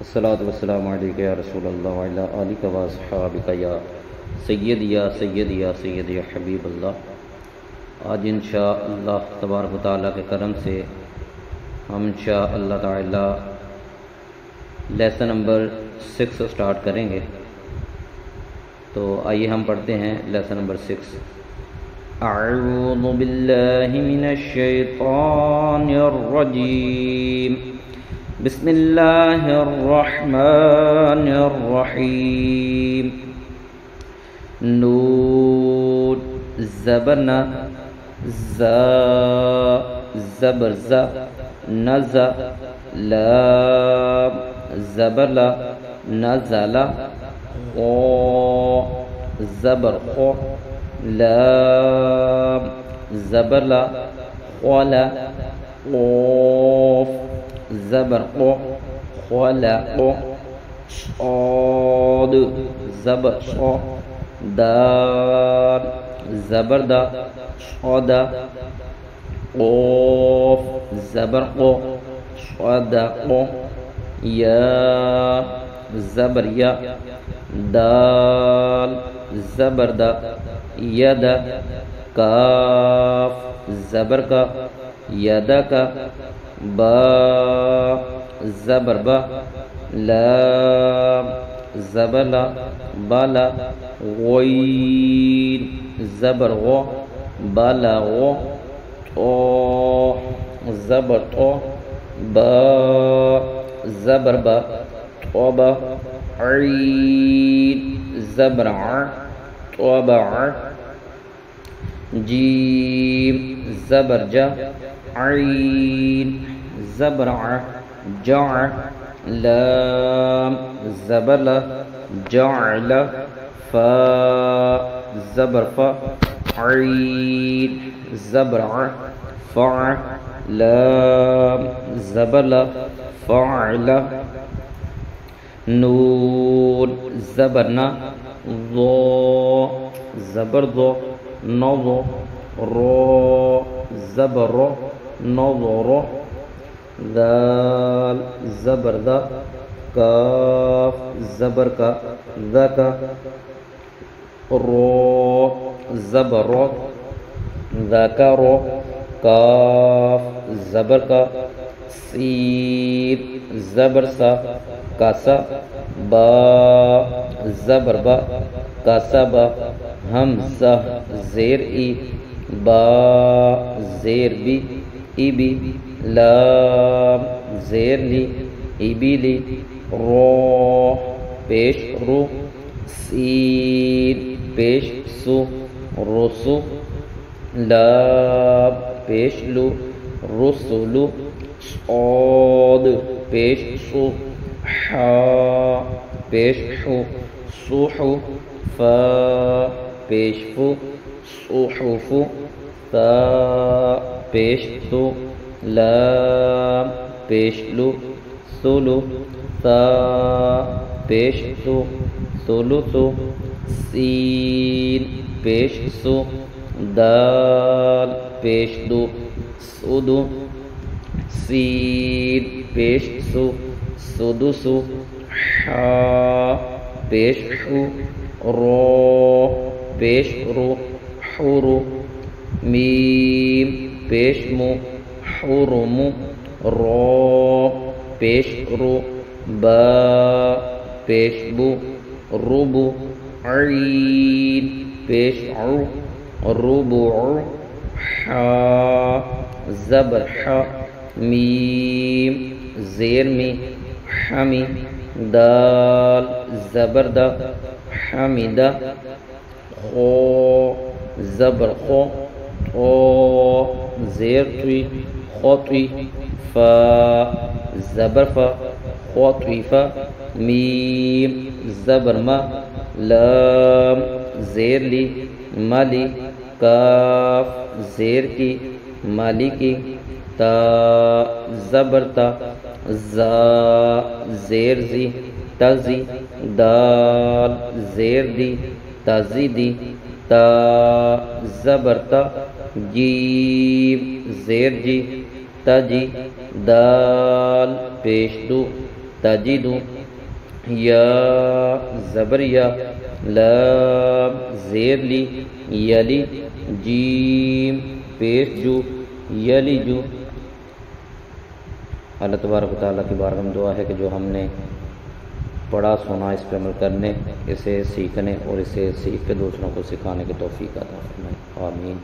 الصلاۃ والسلام علیک یا رسول اللہ وعلی آلک و اصحابک یا سیدی یا سیدی یا سیدی یا حبیب اللہ۔ آج انشاءاللہ تبارک و تعالیٰ کے کرم سے ہم انشاءاللہ تعالی لیسن نمبر 6 سٹارٹ کریں گے۔ تو آئیے ہم پڑھتے ہیں لیسن نمبر 6۔ اعوذ باللہ من الشیطان الرجیم، بسم اللہ الرحمن الرحیم۔ نون زبرنا زا زبر زا نزا لام زبر لا نزلا خو زبر خو لام زبر لا خلا قوف زبر قو خلق صاد زبر صا دال زبر دا صدا قوف زبر قو صدق یا زبر یا دال زبر دا ید کاف زبر کا ید کا با زبر با لام زبر لا بالا غین زبر غو بالا غو تو زبر تو با زبر با توبا عین زبر ع توبا جیم زبر جا عین زبر ع جع لام زبر لا جعل فا زبر فا عین زبر ع فع لام زبر لا فعل نون زبرنا ضو زبر ضو نظو رو زبر رو نظر ذال زبر ذا کاف زبر کا ذکا رو زبر رو ذکر کاف زبر کا سین زبر سا کاسا با زبر با کاسا با ہمزہ زیر ای با زیر بی ای بی لام زیر لی ای بی لی رو پیش رو سین پیش سو رسو لام پیش لو رسولو صاد پیش سو حا پیش حو صوحو فا پیش فو صحف تا پیش تو لام پیش لو سلو تا پیش تو سلو تو سین پیش سو دال پیش دو سدو سین پیش سو سدو سو حا پیش حو رو پیش رو حرو میم پیش مو حرم رو پیش رو با پیش بو ربو عین پیش عو ربع حا زبر حا میم زیر می حمی دال زبر دا حمیدہ خو زبر خو تو زیر توی خطوی فا زبر فا خطوی فا میم زبر ما لام زیر لی مالی کاف زیر کی مالی کی تا زبر تا زا زیر زی تزی دال زیر دی تزی دی تا زبر تا جیم زیر جی تجی دال پیش دو تجدو، یا زبر یا، لام زیر لی، یلی، جیم پیش جو، یلی جو۔ اللہ تبارک و تعالیٰ کی بارگاہ میں دعا ہے کہ جو ہم نے پڑھا سنا اس پہ عمل کرنے، اسے سیکھنے اور اسے سیکھ کے دوسروں کو سکھانے کی توفیق عطا فرمائے، آمین۔